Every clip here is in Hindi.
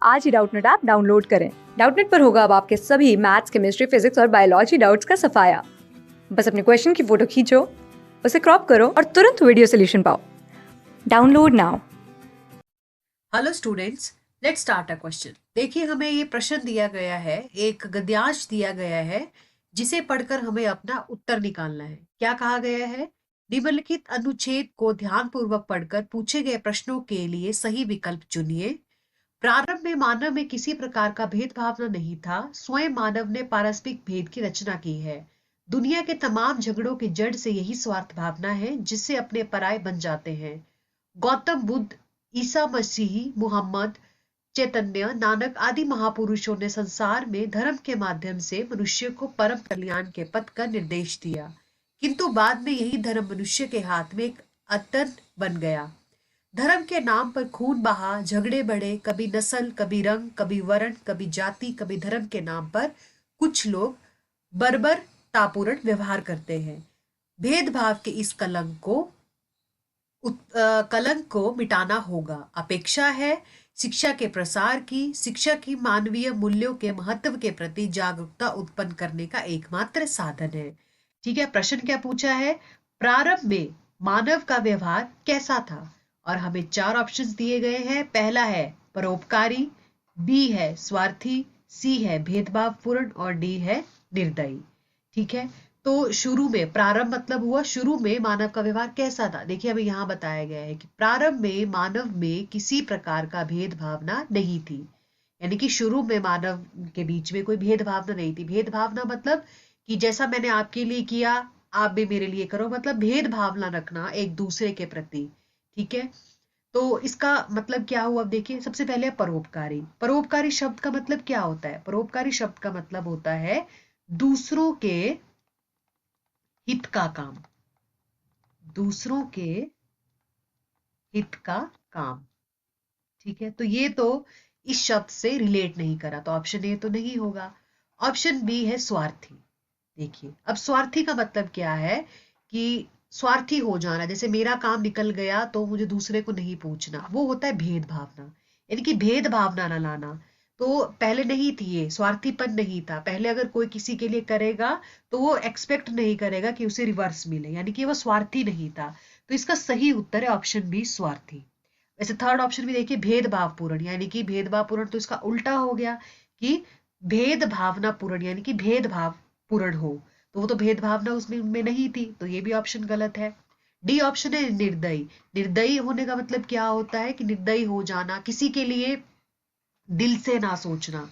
आज ही डाउटनेट ऐप डाउनलोड करें। डाउटनेट पर होगा अब आपके सभी मैथ्स, केमिस्ट्री, फिजिक्स और बायोलॉजी डाउट्स का सफाया। बस अपने क्वेश्चन की फोटो खींचो, उसे क्रॉप करो और तुरंत वीडियो सोल्यूशन पाओ। Download now. Hello students, let's start a question. देखिए, हमें ये प्रश्न दिया गया है, एक गद्यांश दिया गया है जिसे पढ़कर हमें अपना उत्तर निकालना है। क्या कहा गया है? निम्नलिखित अनुच्छेद को ध्यानपूर्वक पढ़कर पूछे गए प्रश्नों के लिए सही विकल्प चुनिए। प्रारंभ में मानव में किसी प्रकार का भेदभाव नहीं था। स्वयं मानव ने पारस्परिक भेद की रचना की है। दुनिया के तमाम झगड़ों की जड़ से यही स्वार्थ भावना है जिससे अपने पराये बन जाते हैं। गौतम बुद्ध, ईसा मसीह, मुहम्मद, चैतन्य, नानक आदि महापुरुषों ने संसार में धर्म के माध्यम से मनुष्य को परम कल्याण के पथ का निर्देश दिया, किंतु बाद में यही धर्म मनुष्य के हाथ में एक अतन बन गया। धर्म के नाम पर खून बहा, झगड़े बढ़े, कभी नस्ल, कभी रंग, कभी वर्ण, कभी जाति, कभी धर्म के नाम पर कुछ लोग बर्बरतापूर्ण व्यवहार करते हैं। भेदभाव के इस कलंक को मिटाना होगा। अपेक्षा है शिक्षा के प्रसार की। शिक्षा की मानवीय मूल्यों के महत्व के प्रति जागरूकता उत्पन्न करने का एकमात्र साधन है। ठीक है, प्रश्न क्या पूछा है? प्रारंभ में मानव का व्यवहार कैसा था? और हमें चार ऑप्शंस दिए गए हैं। पहला है परोपकारी, बी है स्वार्थी, सी है भेदभावपूर्ण और डी है निर्दयी। ठीक है, तो शुरू में प्रारंभ मतलब हुआ शुरू में मानव का व्यवहार कैसा था। देखिए, हमें यहाँ बताया गया है कि प्रारंभ में मानव में किसी प्रकार का भेदभावना नहीं थी। यानी कि शुरू में मानव के बीच में कोई भेदभावना नहीं थी। भेदभावना मतलब कि जैसा मैंने आपके लिए किया आप भी मेरे लिए करो, मतलब भेदभावना रखना एक दूसरे के प्रति। ठीक है, तो इसका मतलब क्या हुआ? अब देखिए, सबसे पहले परोपकारी। परोपकारी शब्द का मतलब क्या होता है? परोपकारी शब्द का मतलब होता है दूसरों के हित का काम। दूसरों के हित का काम। ठीक है, तो ये तो इस शब्द से रिलेट नहीं करा, तो ऑप्शन ए तो नहीं होगा। ऑप्शन बी है स्वार्थी। देखिए, अब स्वार्थी का मतलब क्या है कि स्वार्थी हो जाना, जैसे मेरा काम निकल गया तो मुझे दूसरे को नहीं पूछना, वो होता है भेद भावना। यानी कि भेद भावना ना लाना। तो पहले नहीं थी, ये स्वार्थीपन नहीं था। पहले अगर कोई किसी के लिए करेगा तो वो एक्सपेक्ट नहीं करेगा कि उसे रिवर्स मिले, यानी कि वो स्वार्थी नहीं था। तो इसका सही उत्तर है ऑप्शन बी स्वार्थी। वैसे थर्ड ऑप्शन भी देखिए भेदभाव पूर्ण, यानी कि भेदभाव पूर्ण तो इसका उल्टा हो गया कि भेद भावना पूर्ण, यानी कि भेदभाव पूर्ण हो, तो वो तो भेदभावना उसमें उनमें नहीं थी, तो ये भी ऑप्शन गलत है। डी ऑप्शन है निर्दयी। निर्दयी होने का मतलब क्या होता है कि निर्दयी हो जाना, किसी के लिए दिल से ना सोचना।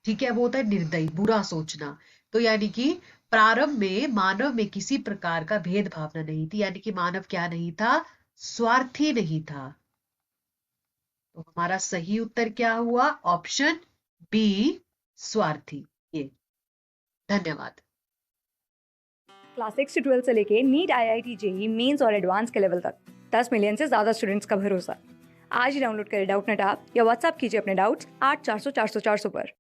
ठीक है, वो होता है निर्दयी, बुरा सोचना। तो यानी कि प्रारंभ में मानव में किसी प्रकार का भेद भावना नहीं थी, यानी कि मानव क्या नहीं था? स्वार्थी नहीं था। तो हमारा सही उत्तर क्या हुआ? ऑप्शन बी स्वार्थी। ये, धन्यवाद। क्लास 6 से 12 से लेके नीट, IIT, JEE मेंस और एडवांस के लेवल तक 10 मिलियन से ज्यादा स्टूडेंट्स का भरोसा। आज ही डाउनलोड करें डाउटनेट ऐप या व्हाट्सएप कीजिए अपने डाउट्स 8400 400 400 पर।